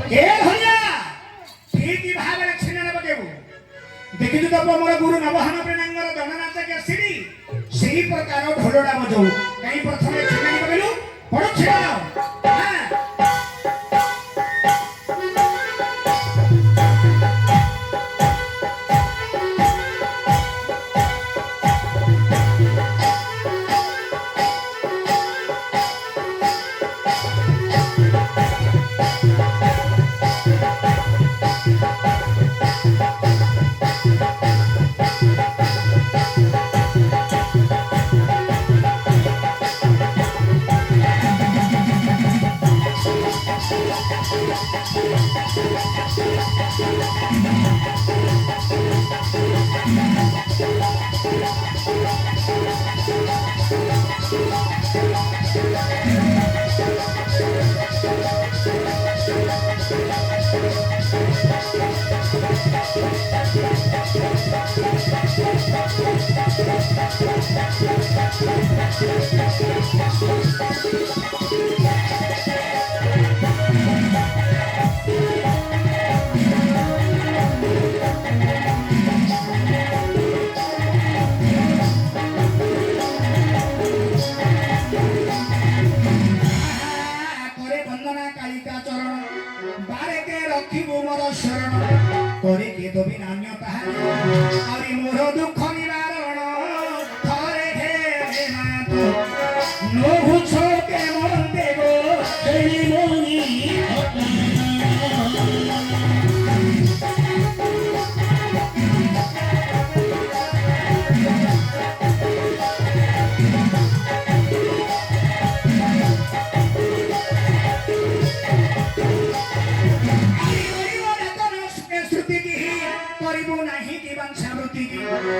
ଏ ଧରିଆ ଠିକ ଭାବରେ ଛିଣ୍ଡା ପକେଇବୁ। ଦେଖିଛୁ ତ ମୋର ଗୁରୁ ନବହାନ ପ୍ରେମାନଙ୍କର ଦଣ୍ଡନାଚ କେସିରି ସେହି ପ୍ରକାର ଢୋଲଟା ବଜାଉ। କାହିଁ ପ୍ରଥମେ ଛିଣ୍ଡା ପକେଇଲୁ ପଡୁ ଛିଡ଼ା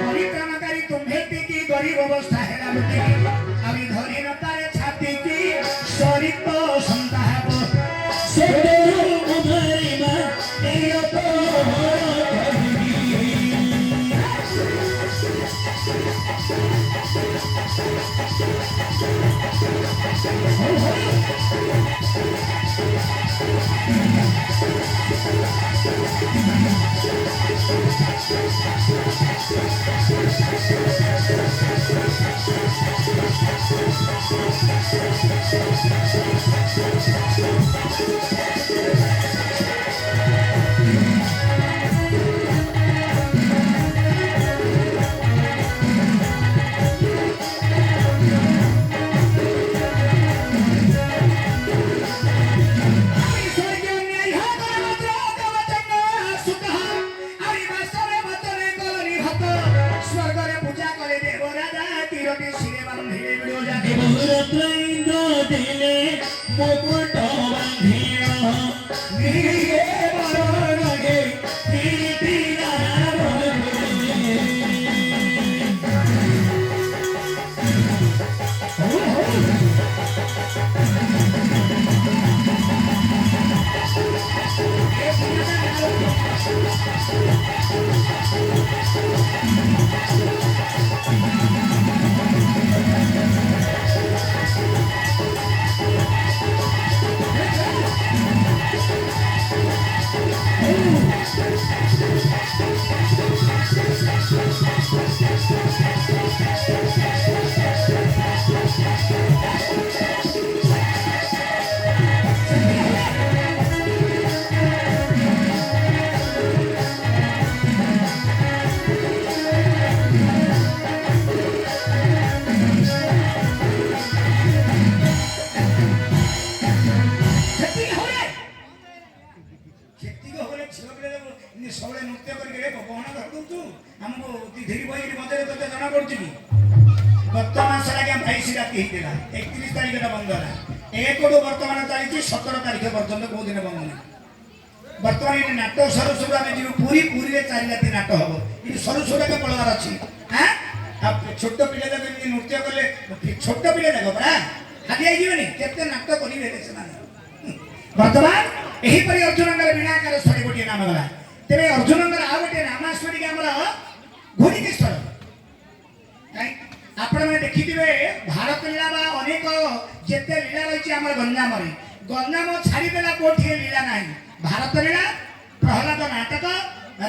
परिक्रमकारी तुम्हें की गरीब अवस्था है अभी धरी न पारे छाती की सरित संताप से उधरी में तेरे तो बर्तमान ये नाटक सर सब आम जी पूरी पूरी चार राति नाटक हम ये सर सर पड़वार अच्छी हाँ आप छोट पिला जाक नृत्य कले छोट पिला जाक पड़ा हाथी आईजी केते नाटक करेंगे बर्तमान यहीपरि अर्जुनंगर वीणाकार स्थली गोटे नाम गला तेरे अर्जुनंगर आ गोटे नामास्वरी आमर घूर्णिकेश्वर आपण मैंने देखिए भारत लीला अनेक जिते लीला रही आम गंजाम ଗଞ୍ଜାମ ଛାଡ଼ିଦେଲା କୋଉଠି ଲୀଳା ନାହିଁ। ଭାରତ ଲୀଳା, ପ୍ରହ୍ଲାଦ ନାଟକ,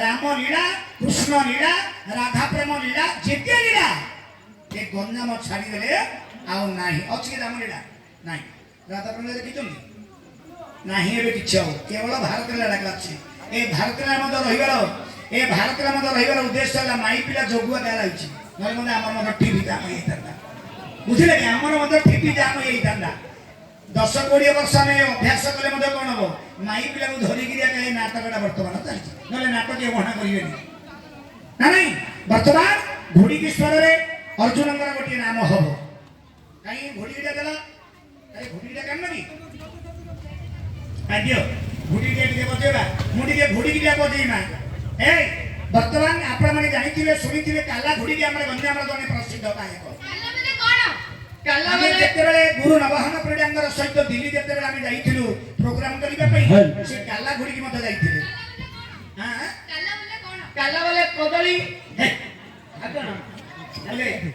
ରାମ ଲୀଳା, କୃଷ୍ଣ ଲୀଳା, ରାଧା ପ୍ରେମ ଲୀଳା, ଯେତେ ଲୀଳା ଏ ଗଞ୍ଜାମ ଛାଡ଼ିଦେଲେ ଆଉ ନାହିଁ। ଅଛି କି ରାମ ଲୀଳା? ନାହିଁ। ରାଧା ପ୍ରେମ ଦେଖିଛନ୍ତି? ନାହିଁ। ଏବେ କିଛି ହବ କେବଳ ଭାରତ ଲୀଳା ଅଛି। ଏ ଭାରତ ଲୀଳା ମଧ୍ୟ ରହିବାର ଉଦ୍ଦେଶ୍ୟ ହେଲା ମାଇ ପିଲା ଯୋଗୁଆ ଗାଁ ରହିଛି। ନହେଲେ ମଧ୍ୟ ଆମର ମଧ୍ୟ ଟିଭି ଜାମ ହେଇଥାନ୍ତା। ବୁଝିଲେ କି? ଆମର ମଧ୍ୟ ଟିଭି ଜାମ ହେଇଥାନ୍ତା। 10-20 ବର୍ଷ ଆମେ ଅଭ୍ୟାସ କଲେ ମଧ୍ୟ କଣ ହବ? ମାଇ ପିଲାକୁ ଧରିକିରି ଏ ନାଟକଟା ବର୍ତ୍ତମାନ ଚାଲିଛି। ନହେଲେ ନାଟକ ଗଣା କରିବେନି ନା ନାଇଁ। ବର୍ତ୍ତମାନ ଘୋଡ଼ିକିଶ୍ୱରରେ ଅର୍ଜୁନଙ୍କର ଗୋଟିଏ ନାମ ହବ। କାହିଁ ଘୋଡ଼ିଟା ଦେଲ? ଆରେ ଘୋଡ଼ିଟା କାଢ଼ କି ଆଜ୍ଞା ଘୋଡ଼ିଟା ଟିକେ ବଜେଇବା। ମୁଁ ଟିକେ ଘୋଡ଼ିକିଟା ବଜେଇମା। ଏ ବର୍ତ୍ତମାନ ଆପଣମାନେ ଜାଣିଥିବେ ଶୁଣିଥିବେ କାଲା ଘୋଡ଼ିକି ଆମର ଗଞ୍ଜାମର ଜଣେ ପ୍ରସିଦ୍ଧ ଗାୟକ। ଯେତେବେଳେ ଗୁରୁ ନବହନ ପରିଡ଼ାଙ୍କର ସହିତ ଦିଲ୍ଲୀ ଯେତେବେଳେ ଆମେ ଯାଇଥିଲୁ ପ୍ରୋଗ୍ରାମ କରିବା ପାଇଁ, ସେ କାଲା ଘୋଡ଼ିକି ମଧ୍ୟ ଯାଇଥିଲେ। କାଲା ବୋଲେ କଦଳୀ,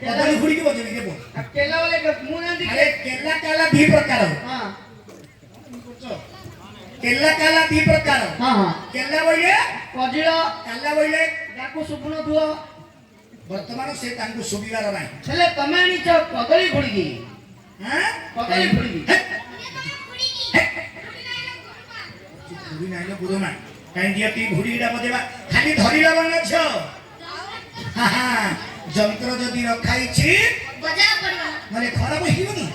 କଦଳୀ ଘୋଡ଼ିକି ବଜେଇବି ଦେବ। କେଲା ବୋଲେ ମୁଁ ଜାଣିଛି। ଆରେ କେଲା କାଲା ଦି ପ୍ରକାର। ହଁ କେଲା କାଲା ଦି ପ୍ରକାର। ହଁ ହଁ କେଲା ବୋଇଲେ କଜିଳ, କାଲା ବୋଇଲେ ତାକୁ ଶୁଭୁନ ଥୁଅ। ବର୍ତ୍ତମାନ ସେ ତାଙ୍କୁ ସୁବିଧାର ନାହିଁ। ହେଲେ ତମେ ଆଣିଛ କଦଳୀ ଘୋଡ଼ିକି। କଦଳୀ ଘୋଡ଼ିକି ଘୋଡ଼ି ନାଇଲ ଗୁରୁମା କାହିଁକି ଅତି ଘୋଡ଼ିଟା ବଜେଇବା? ଖାଲି ଧରିଲ ବନ ଝିଅ। ଯନ୍ତ୍ର ଯଦି ରଖାଇଛି ମାନେ ଖରାପ ହେଇଯିବନି।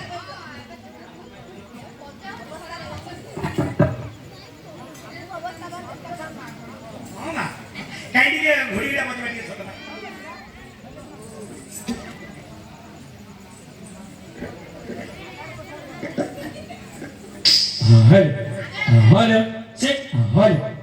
ହଁ ନା କାହିଁ ଟିକେ ଘୋଡ଼ିଟା ବଜେଇବା ଟିକେ ଛୋଟ Hello, hello, sit, hello.